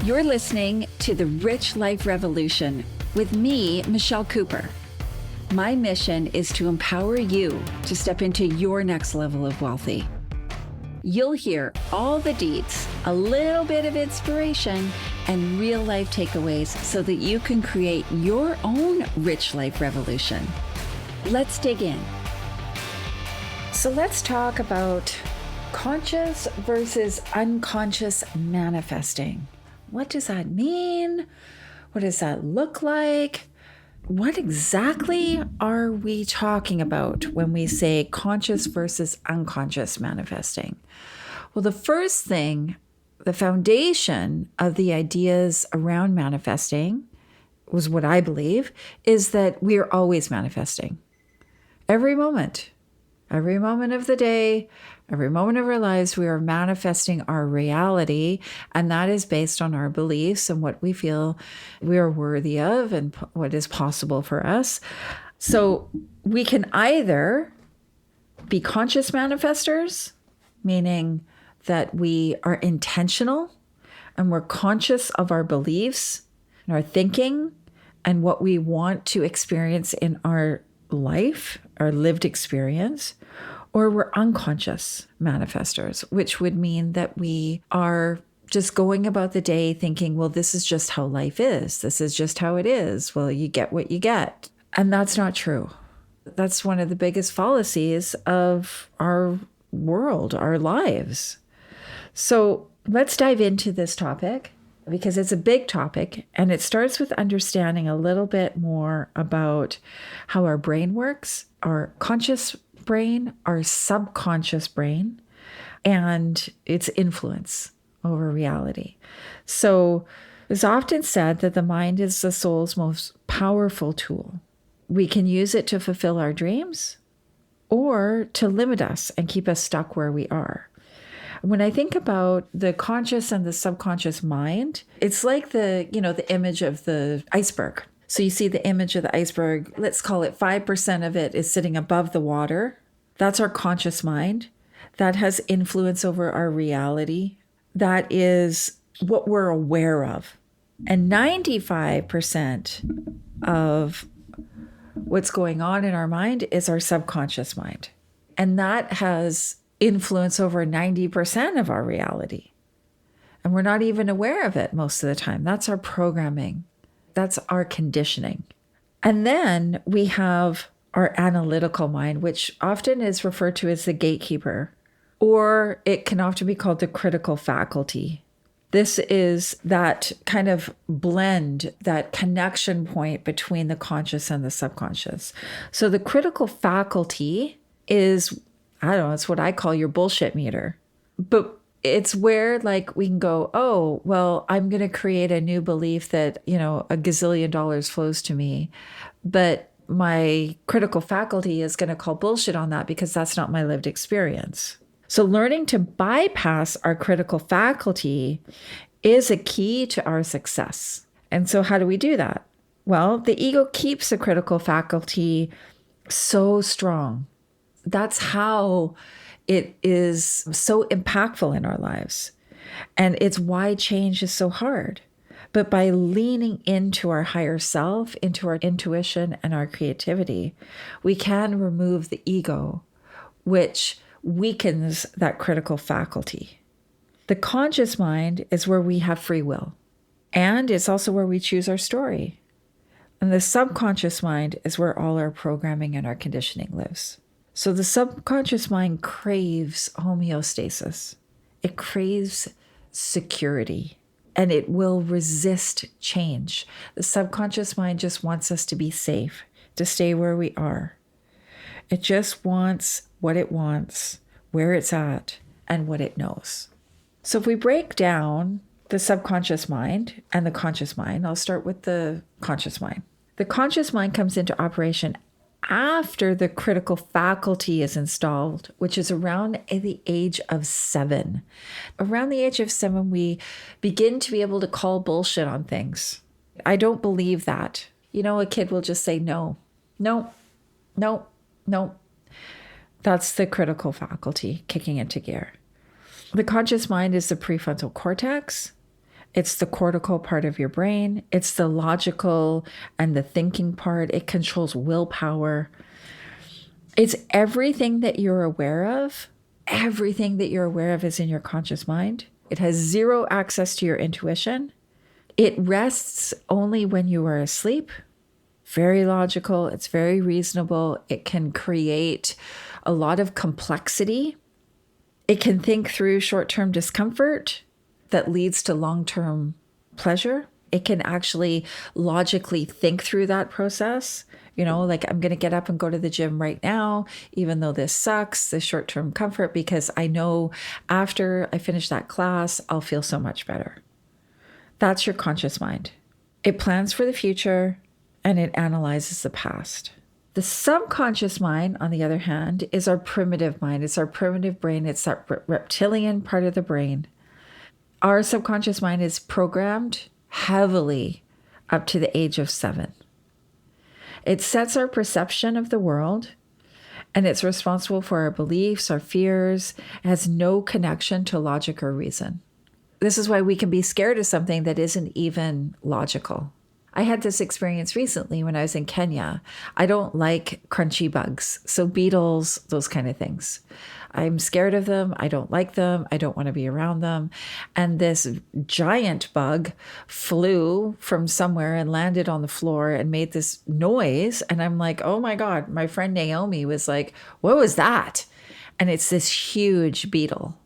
You're listening to The Rich Life Revolution with me, Michelle Cooper. My mission is to empower you to step into your next level of wealthy. You'll hear all the deets, a little bit of inspiration, and real life takeaways so that you can create your own rich life revolution. Let's dig in. So let's talk about conscious versus unconscious manifesting. What does that mean? What does that look like? What exactly are we talking about when we say conscious versus unconscious manifesting? Well, the first thing, the foundation of the ideas around manifesting was what I believe is that we are always manifesting. Every moment of the day, every moment of our lives, we are manifesting our reality, and that is based on our beliefs and what we feel we are worthy of and what is possible for us. So we can either be conscious manifestors, meaning that we are intentional and we're conscious of our beliefs and our thinking and what we want to experience in our life, our lived experience, or we're unconscious manifestors, which would mean that we are just going about the day thinking, well, this is just how life is. This is just how it is. Well, you get what you get. And that's not true. That's one of the biggest fallacies of our world, our lives. So let's dive into this topic because it's a big topic, and it starts with understanding a little bit more about how our brain works, our conscious brain, our subconscious brain, and its influence over reality. So it's often said that the mind is the soul's most powerful tool. We can use it to fulfill our dreams or to limit us and keep us stuck where we are. When I think about the conscious and the subconscious mind, it's like the image of the iceberg. So you see the image of the iceberg, let's call it 5% of it is sitting above the water. That's our conscious mind. That has influence over our reality. That is what we're aware of. And 95% of what's going on in our mind is our subconscious mind. And that has influence over 90% of our reality. And we're not even aware of it most of the time. That's our programming. That's our conditioning. And then we have our analytical mind, which often is referred to as the gatekeeper, or it can often be called the critical faculty. This is that kind of blend, that connection point between the conscious and the subconscious. So the critical faculty is, it's what I call your bullshit meter. But it's where we can go, oh, well, I'm going to create a new belief that, a gazillion dollars flows to me. But my critical faculty is going to call bullshit on that because that's not my lived experience. So learning to bypass our critical faculty is a key to our success. And so how do we do that? Well, the ego keeps the critical faculty so strong. That's how it is so impactful in our lives. And it's why change is so hard. But by leaning into our higher self, into our intuition and our creativity, we can remove the ego, which weakens that critical faculty. The conscious mind is where we have free will. And it's also where we choose our story. And the subconscious mind is where all our programming and our conditioning lives. So the subconscious mind craves homeostasis. It craves security, and it will resist change. The subconscious mind just wants us to be safe, to stay where we are. It just wants what it wants, where it's at, and what it knows. So if we break down the subconscious mind and the conscious mind, I'll start with the conscious mind. The conscious mind comes into operation after the critical faculty is installed, which is around the age of 7. Around the age of 7, we begin to be able to call bullshit on things. I don't believe that. A kid will just say, no. That's the critical faculty kicking into gear. The conscious mind is the prefrontal cortex, It's the cortical part of your brain. It's the logical and the thinking part. It controls willpower. It's everything that you're aware of. Everything that you're aware of is in your conscious mind. It has zero access to your intuition. It rests only when you are asleep. Very logical. It's very reasonable. It can create a lot of complexity. It can think through short-term discomfort that leads to long-term pleasure. It can actually logically think through that process. Like I'm going to get up and go to the gym right now, even though this sucks, this short-term comfort, because I know after I finish that class, I'll feel so much better. That's your conscious mind. It plans for the future and it analyzes the past. The subconscious mind, on the other hand, is our primitive mind. It's our primitive brain. It's that reptilian part of the brain. Our subconscious mind is programmed heavily up to the age of 7. It sets our perception of the world, and it's responsible for our beliefs, our fears. It has no connection to logic or reason. This is why we can be scared of something that isn't even logical. I had this experience recently when I was in Kenya. I don't like crunchy bugs, so beetles, those kind of things. I'm scared of them. I don't like them. I don't want to be around them. And this giant bug flew from somewhere and landed on the floor and made this noise. And I'm like, oh my God, my friend Naomi was like, what was that? And it's this huge beetle.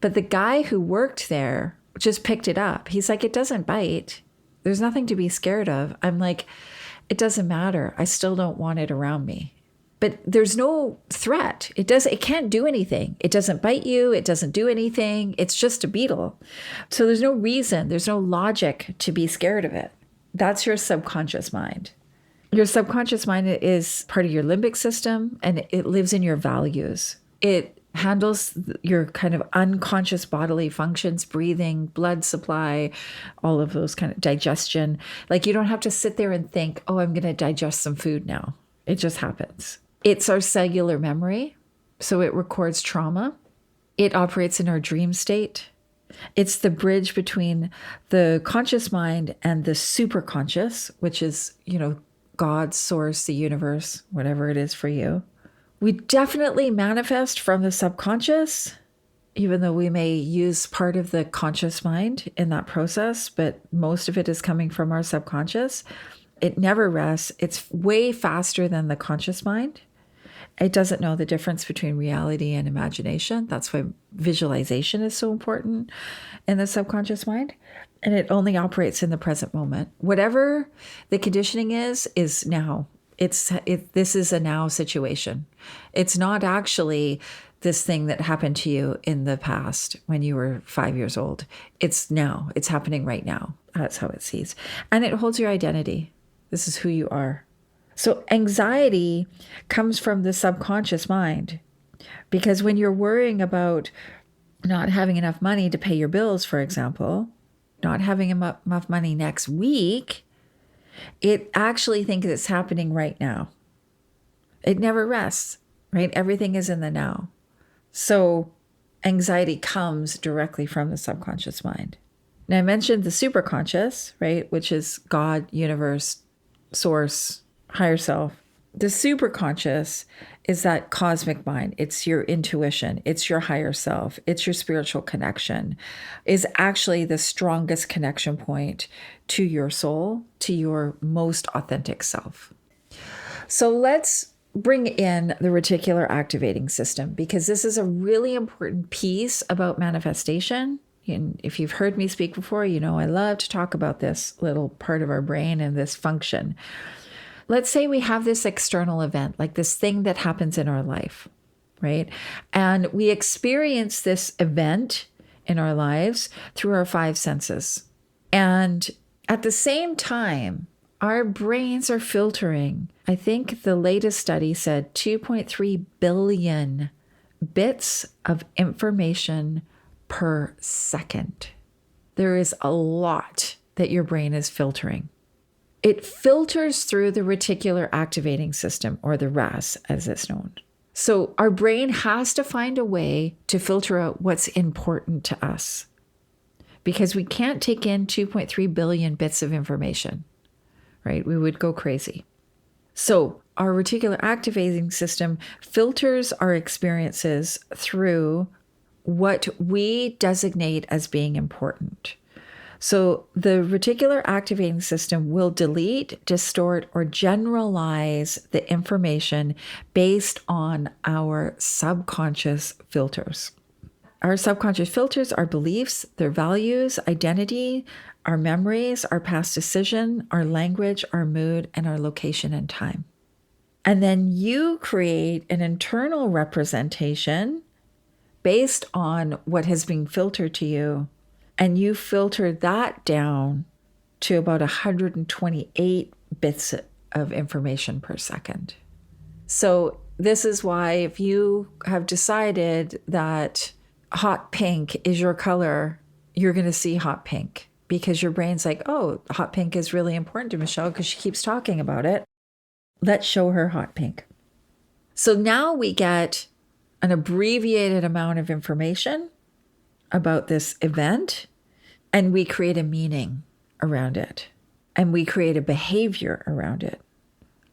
But the guy who worked there just picked it up. He's like, it doesn't bite. There's nothing to be scared of. I'm like, it doesn't matter. I still don't want it around me. But there's no threat. It can't do anything. It doesn't bite you. It doesn't do anything. It's just a beetle. So there's no reason, there's no logic to be scared of it. That's your subconscious mind. Your subconscious mind is part of your limbic system, and it lives in your values. It handles your kind of unconscious bodily functions, breathing, blood supply, all of those kind of digestion. Like you don't have to sit there and think, oh, I'm going to digest some food now. It just happens. It's our cellular memory. So it records trauma. It operates in our dream state. It's the bridge between the conscious mind and the superconscious, which is, God, source, the universe, whatever it is for you. We definitely manifest from the subconscious, even though we may use part of the conscious mind in that process, but most of it is coming from our subconscious. It never rests. It's way faster than the conscious mind. It doesn't know the difference between reality and imagination. That's why visualization is so important in the subconscious mind. And it only operates in the present moment. Whatever the conditioning is now. This is a now situation. It's not actually this thing that happened to you in the past when you were 5 years old. It's now. It's happening right now. That's how it sees. And it holds your identity. This is who you are. So anxiety comes from the subconscious mind, because when you're worrying about not having enough money to pay your bills, for example, not having enough money next week, it actually thinks it's happening right now. It never rests, right? Everything is in the now. So anxiety comes directly from the subconscious mind. Now I mentioned the superconscious, right? Which is God, universe, source, higher self. The superconscious is that cosmic mind. It's your intuition. It's your higher self. It's your spiritual connection. Is actually the strongest connection point to your soul, to your most authentic self. So let's bring in the reticular activating system, because this is a really important piece about manifestation. And if you've heard me speak before, I love to talk about this little part of our brain and this function. Let's say we have this external event, like this thing that happens in our life, right? And we experience this event in our lives through our 5 senses. And at the same time, our brains are filtering. I think the latest study said 2.3 billion bits of information per second. There is a lot that your brain is filtering. It filters through the reticular activating system, or the RAS as it's known. So our brain has to find a way to filter out what's important to us, because we can't take in 2.3 billion bits of information, right? We would go crazy. So our reticular activating system filters our experiences through what we designate as being important. So the reticular activating system will delete, distort, or generalize the information based on our subconscious filters. Our subconscious filters are beliefs, their values, identity, our memories, our past decision, our language, our mood, and our location and time. And then you create an internal representation based on what has been filtered to you. And you filter that down to about 128 bits of information per second. So this is why if you have decided that hot pink is your color, you're going to see hot pink because your brain's like, oh, hot pink is really important to Michelle because she keeps talking about it. Let's show her hot pink. So now we get an abbreviated amount of information about this event, and we create a meaning around it, and we create a behavior around it,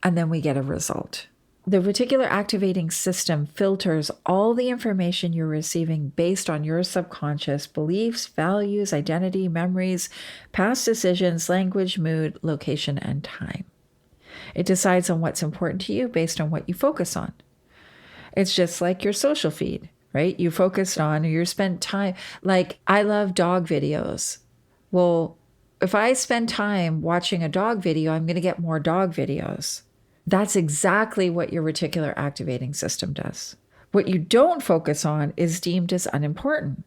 and then we get a result. The reticular activating system filters all the information you're receiving based on your subconscious beliefs, values, identity, memories, past decisions, language, mood, location, and time. It decides on what's important to you based on what you focus on. It's just like your social feed, right? You focus on, or you spend time, like I love dog videos. Well, if I spend time watching a dog video, I'm going to get more dog videos. That's exactly what your reticular activating system does. What you don't focus on is deemed as unimportant.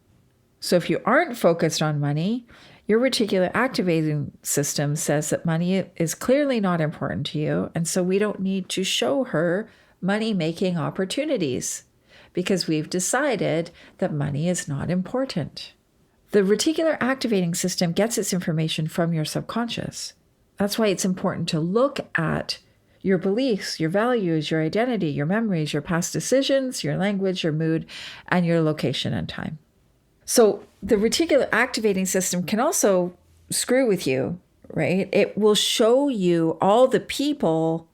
So if you aren't focused on money, your reticular activating system says that money is clearly not important to you. And so we don't need to show her money-making opportunities because we've decided that money is not important. The reticular activating system gets its information from your subconscious. That's why it's important to look at your beliefs, your values, your identity, your memories, your past decisions, your language, your mood, and your location and time. So the reticular activating system can also screw with you, right? It will show you all the people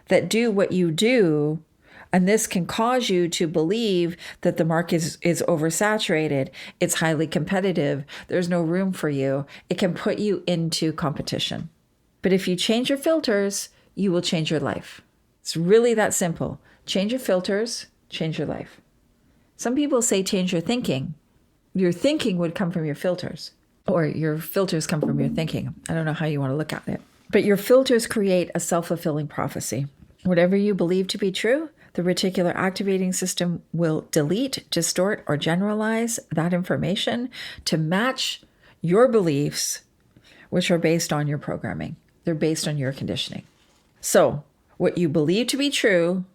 that do what you do, and this can cause you to believe that the market is oversaturated, it's highly competitive, there's no room for you. It can put you into competition. But if you change your filters, you will change your life. It's really that simple. Change your filters, change your life. Some people say change your thinking. Your thinking would come from your filters, or your filters come from your thinking. I don't know how you want to look at it. But your filters create a self-fulfilling prophecy. Whatever you believe to be true, the reticular activating system will delete, distort, or generalize that information to match your beliefs, which are based on your programming. They're based on your conditioning. So what you believe to be true,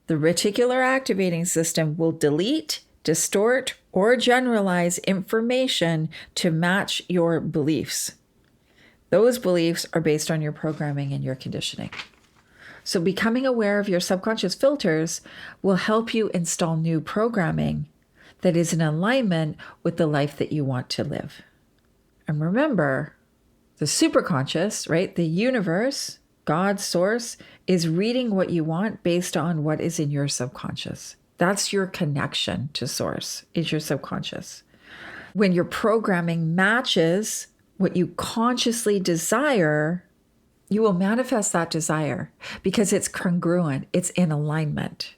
the reticular activating system will delete, distort, or generalize information to match your beliefs. Those beliefs are based on your programming and your conditioning. So becoming aware of your subconscious filters will help you install new programming that is in alignment with the life that you want to live. And remember, the superconscious, right? The universe, God's source, is reading what you want based on what is in your subconscious. That's your connection to source, is your subconscious. When your programming matches what you consciously desire, you will manifest that desire because it's congruent, it's in alignment.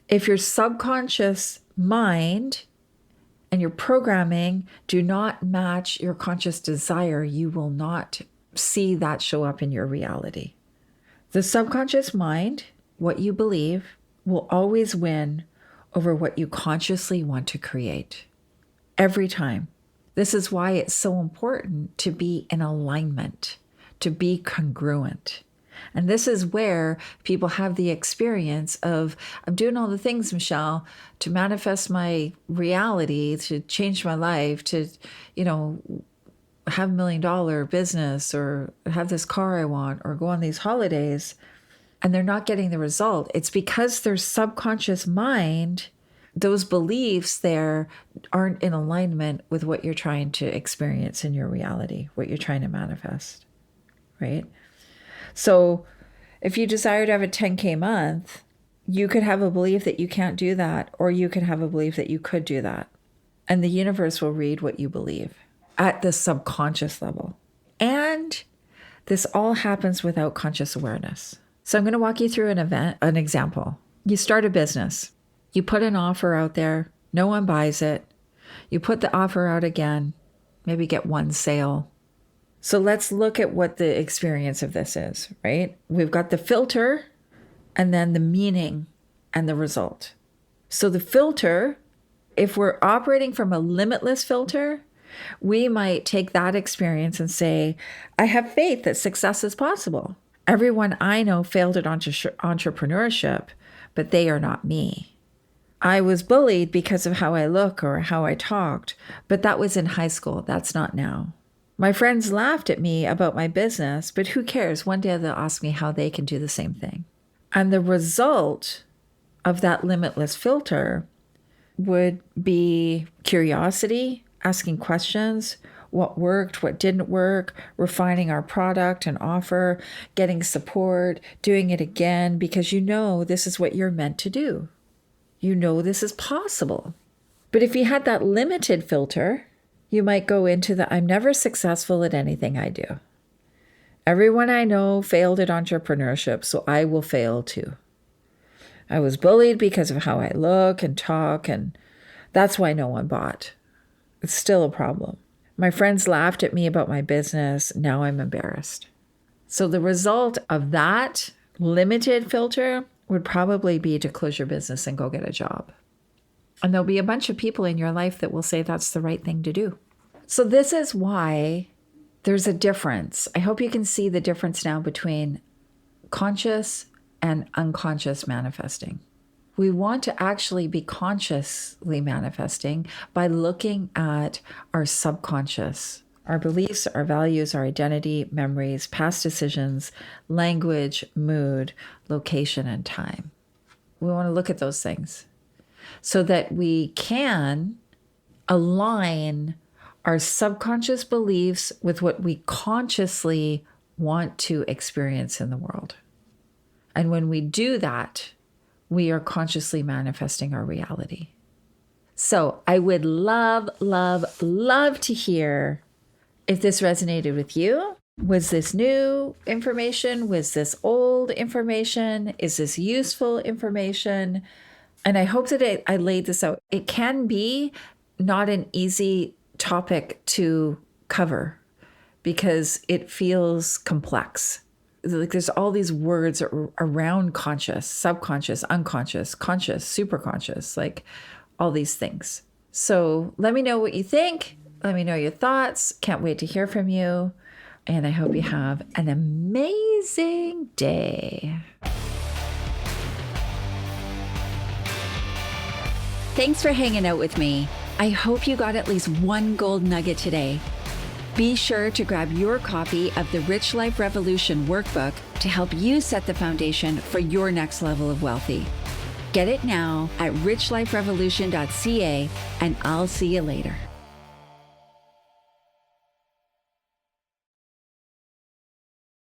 If your subconscious mind and your programming do not match your conscious desire, you will not see that show up in your reality. The subconscious mind, what you believe, will always win over what you consciously want to create. Every time. This is why it's so important to be in alignment, to be congruent. And this is where people have the experience of, I'm doing all the things, Michelle, to manifest my reality, to change my life, to, have $1 million business or have this car I want or go on these holidays, and they're not getting the result. It's because their subconscious mind those beliefs there aren't in alignment with what you're trying to experience in your reality, what you're trying to manifest, right? So if you desire to have a 10K month, you could have a belief that you can't do that, or you could have a belief that you could do that. And the universe will read what you believe at the subconscious level. And this all happens without conscious awareness. So I'm going to walk you through an example. You start a business. You put an offer out there. No one buys it. You put the offer out again, maybe get one sale. So let's look at what the experience of this is, right? We've got the filter and then the meaning and the result. So the filter, if we're operating from a limitless filter, we might take that experience and say, I have faith that success is possible. Everyone I know failed at entrepreneurship, but they are not me. I was bullied because of how I look or how I talked, but that was in high school. That's not now. My friends laughed at me about my business, but who cares? One day they'll ask me how they can do the same thing. And the result of that limitless filter would be curiosity, asking questions, what worked, what didn't work, refining our product and offer, getting support, doing it again, because you know this is what you're meant to do. You know this is possible. But if you had that limited filter, you might go into the I'm never successful at anything I do. Everyone I know failed at entrepreneurship, so I will fail too. I was bullied because of how I look and talk, and that's why no one bought. It's still a problem. My friends laughed at me about my business. Now I'm embarrassed. So the result of that limited filter would probably be to close your business and go get a job. And there'll be a bunch of people in your life that will say that's the right thing to do. So this is why there's a difference. I hope you can see the difference now between conscious and unconscious manifesting. We want to actually be consciously manifesting by looking at our subconscious, our beliefs, our values, our identity, memories, past decisions, language, mood, location, and time. We want to look at those things so that we can align our subconscious beliefs with what we consciously want to experience in the world. And when we do that, we are consciously manifesting our reality. So I would love, love, love to hear if this resonated with you. Was this new information? Was this old information? Is this useful information? And I hope that I laid this out. It can be not an easy topic to cover because it feels complex. Like there's all these words around conscious, subconscious, unconscious, conscious, superconscious, like all these things. So let me know what you think. Let me know your thoughts. Can't wait to hear from you. And I hope you have an amazing day. Thanks for hanging out with me. I hope you got at least one gold nugget today. Be sure to grab your copy of the Rich Life Revolution workbook to help you set the foundation for your next level of wealthy. Get it now at richliferevolution.ca, and I'll see you later.